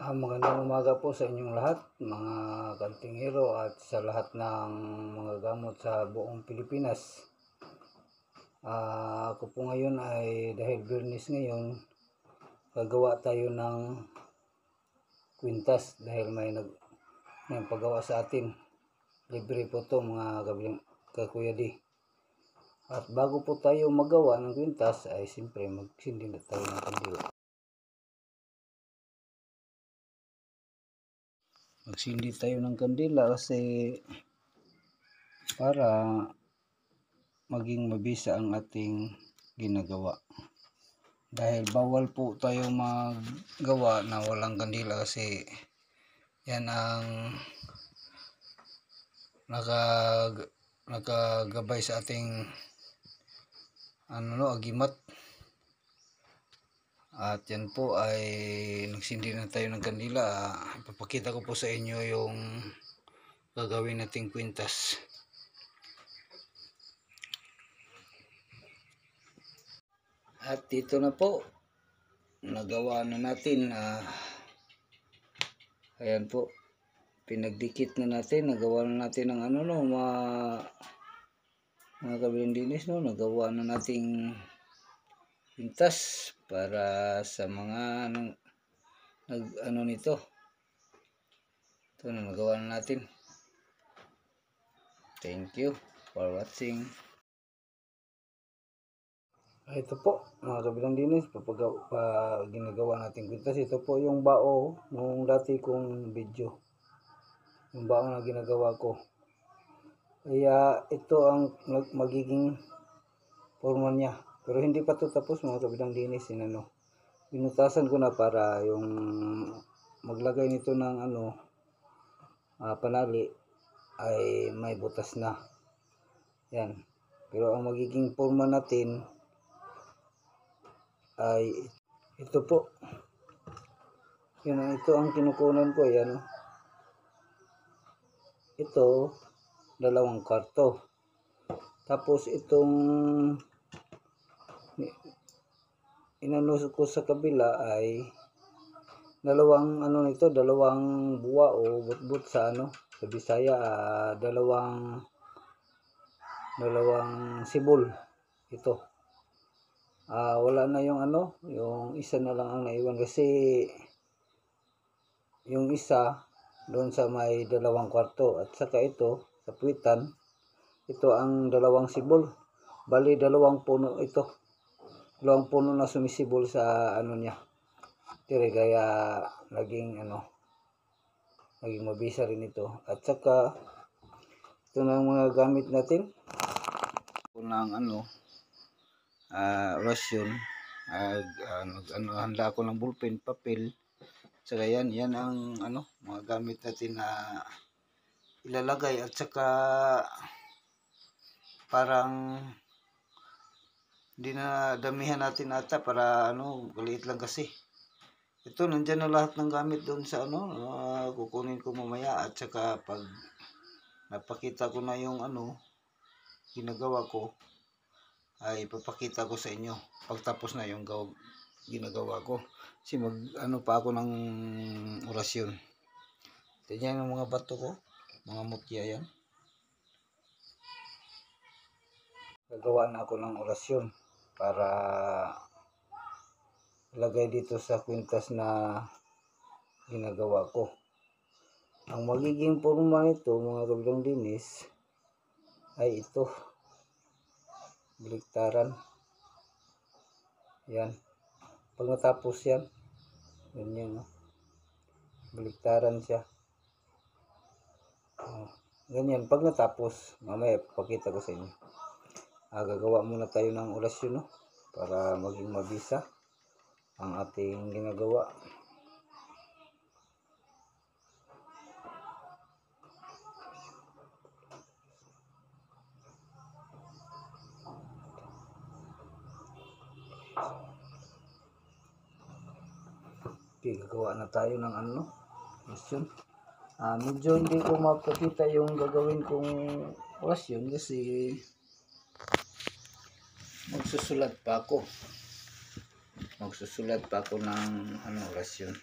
Magandang umaga po sa inyong lahat, mga kantinghero at sa lahat ng mga gamot sa buong Pilipinas. Ako po ngayon ay dahil Biyernes ngayon, gagawa tayo ng kwintas dahil may paggawa sa atin. Libre po to mga kakuya di. At bago po tayo magawa ng kwintas ay siyempre magsindi na tayo ng kandila. Magsindi tayo ng kandila kasi para maging mabisa ang ating ginagawa. Dahil bawal po tayo maggawa na walang kandila kasi yan ang nakagabay sa ating agimat. At yan po ay nagsindi na tayo ng kandila. Ipapakita ko po sa inyo yung gagawin nating kwintas. At dito na po, nagawa na natin. Ayan po, pinagdikit na natin, nagawa na natin ng mga kabilang dinis, nagawa na nating kwintas para sa mga nito. Ito na, nagawa na natin. Thank you for watching. Ito po mga kabilang dinis, ginagawa natin kwintas. Ito po yung bao nung dati kong video, yung bao na ginagawa ko. Kaya ito ang magiging forma niya, pero hindi pa ito tapos mga kabilang dinis. Binutasan ko na para yung maglagay nito ng panali ay may butas na yan. Pero ang magiging forma natin ay ito po. Ito ang kinukunan ko. Yan, ito 2 kwarto. Tapos itong inano ko sa kabila ay 2 buwa o butbut sa sa Bisaya, 2 sibol ito. Wala na yung yung isa na lang ang naiwan kasi yung isa doon sa may 2 kwarto at saka ito sa puwitan, ito ang 2 sibol. Bali 2 puno ito. 2 puno na sumisibol sa niya. Kaya naging mabisa rin ito. At saka ito na ang mga gamit natin. Ng orasyon. Handa ako ng ballpen, papel. Saka yan ang mga gamit natin na ilalagay. At saka parang hindi na damihan natin ata para maliit lang kasi. Ito, nandyan na lahat ng gamit doon sa kukunin ko mamaya. At saka pag napakita ko na yung ginagawa ko, ay ipapakita ko sa inyo pagtapos na yung ginagawa ko. Kasi pa ako ng orasyon. Tignan yung mga bato ko, mga mutya yan. Gagawa na ako ng orasyon para ilagay dito sa kwintas na ginagawa ko. Ang magiging forma nito mga kabilang dinis ay ito, baliktaran. Yan, pag natapos yan, ganyan, baliktaran siya. Ganyan, pag natapos, mamaya pakita ko sa inyo. Gagawa muna tayo ng orasyon para maging mabisa ang ating ginagawa. Okay, gagawa na tayo ng orasyon. Medyo hindi ko mapakita yung gagawin kong orasyon kasi magsusulat pa ako ng orasyon.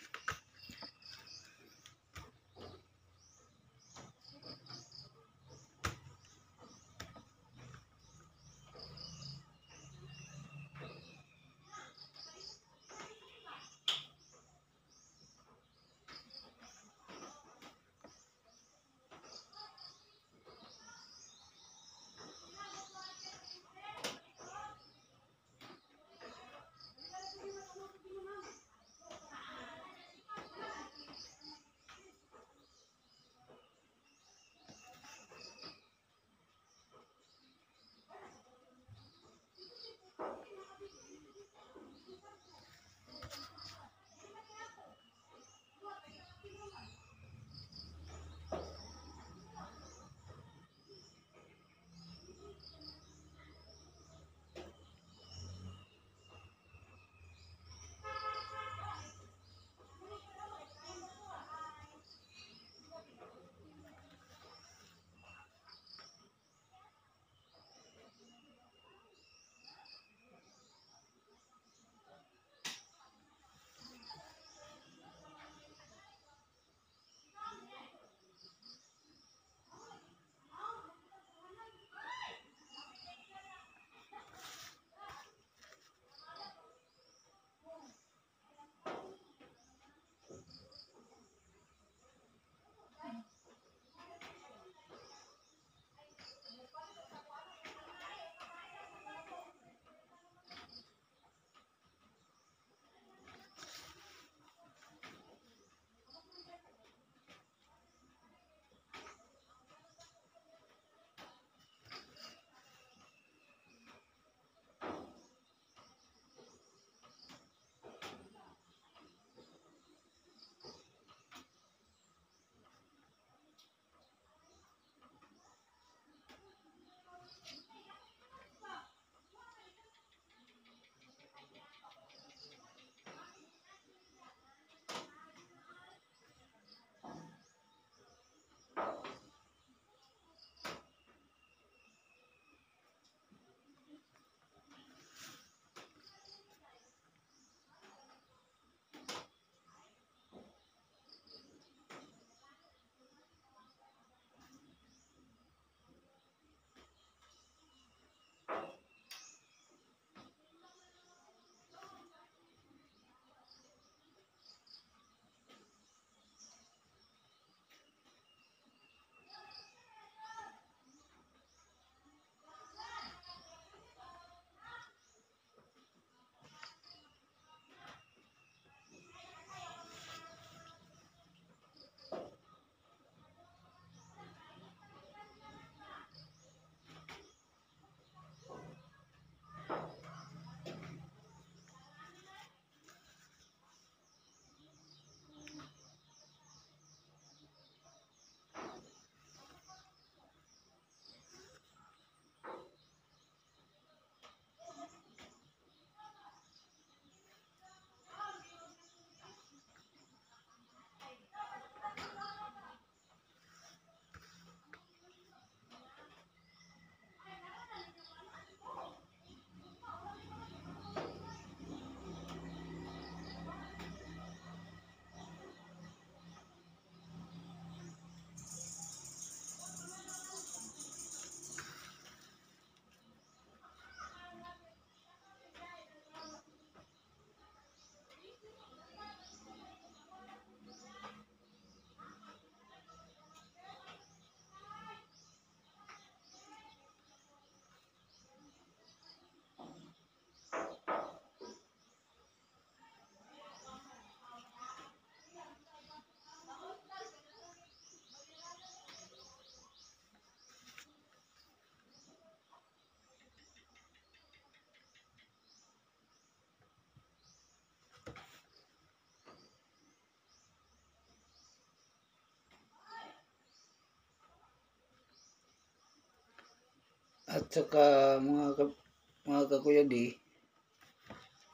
At saka mga kakuya di,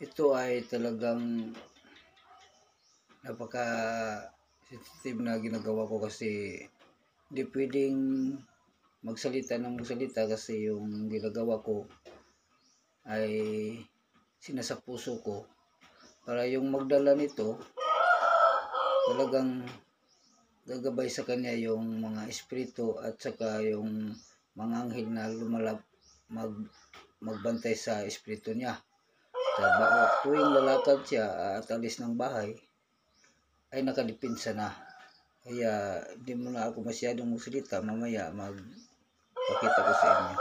ito ay talagang napaka sensitive na ginagawa ko kasi hindi pwedeng magsalita kasi yung ginagawa ko ay sinasa puso ko para yung magdala nito talagang gagabay sa kanya yung mga espiritu at saka yung mga anghel na magbantay sa espiritu niya. Tuwing lalakad siya at alis ng bahay ay nakadipinsa na. Kaya hindi mo na ako masyadong magsalita, mamaya magpakita ko sa inyo.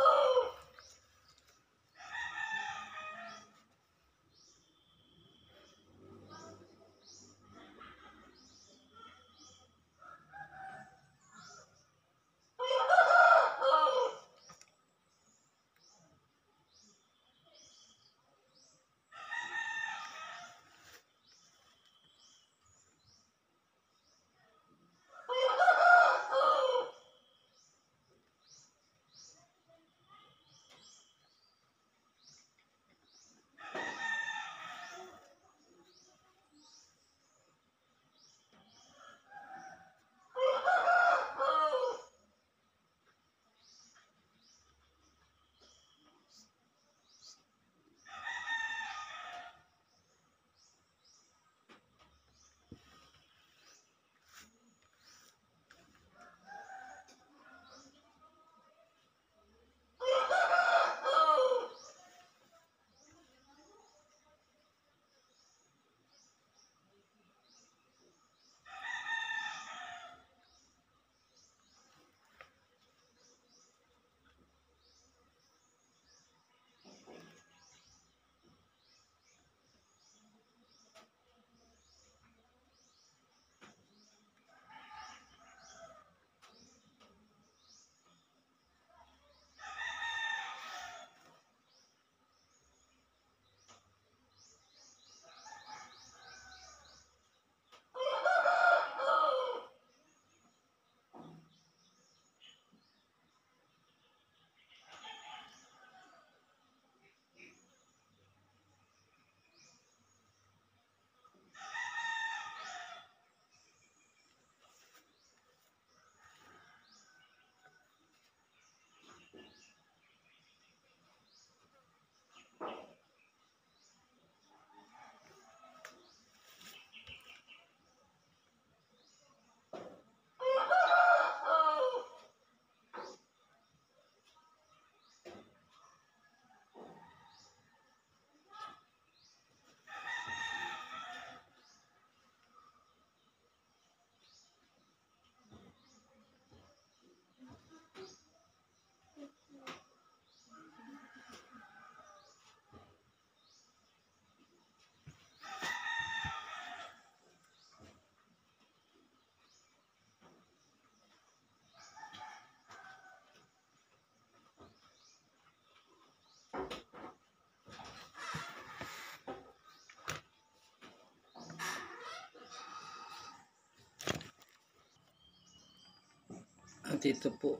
At ito po,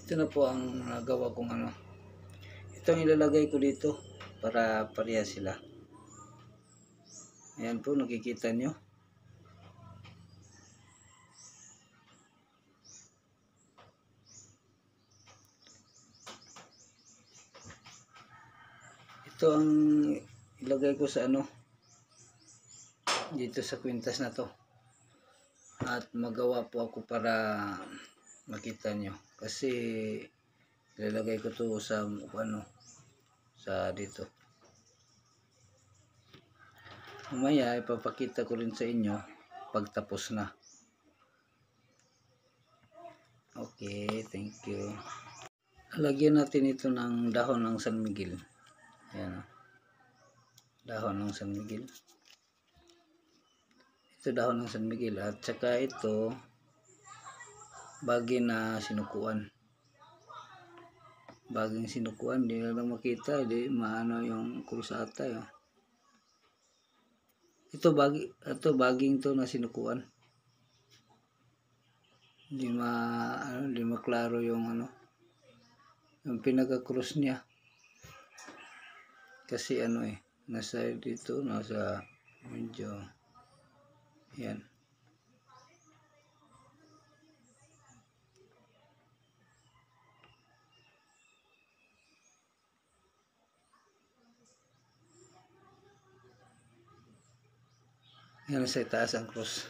ito na po ang nagawa kong ano. Ito ang ilalagay ko dito para pareha sila. Ayan po, nakikita nyo. Ito ang ilagay ko sa ano, dito sa kwintas na to. At magawa po ako para makita nyo. Kasi ilalagay ko to sa ano, sa dito. Mamaya ipapakita ko rin sa inyo pagtapos na. Okay, thank you. Lagyan natin ito ng dahon ng San Miguel. Ayan. Dahon ng San Miguel. Ito dahon ng San Miguel at saka ito baging na sinukuan. Baging sinukuan, di na lang makita, di maano yung krusata yun. Ito baging to na sinukuan. Di maklaro yung yung pinaka-cross niya. Kasi nasa dito, nasa medyo yan. Yan sa itaas ang cross.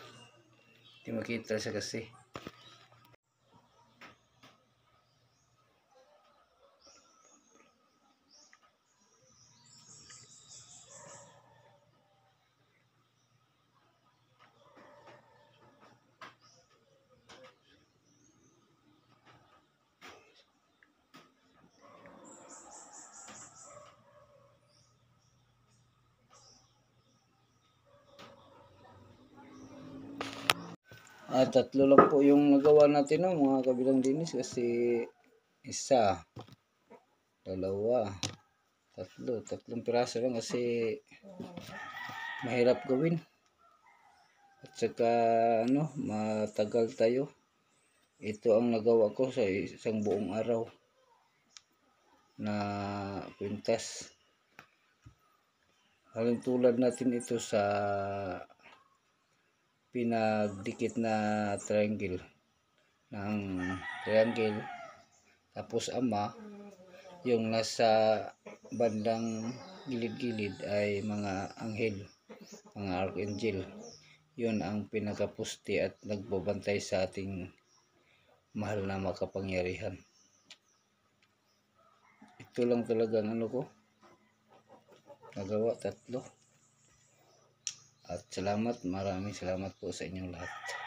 Di makita siya kasi. Tatlo lang po yung nagawa natin mga kabilang dinis kasi isa, dalawa, tatlong piraso lang kasi mahirap gawin at saka matagal tayo. Ito ang nagawa ko sa isang buong araw na kwintas. Haling tulad natin ito sa pinagdikit na triangle tapos yung nasa bandang gilid-gilid ay mga anghel, mga archangel. Yun ang pinakapusti at nagbabantay sa ating mahal na makapangyarihan. Ito lang talagang ko nagawa, tatlo. At maraming salamat po sa inyong lahat.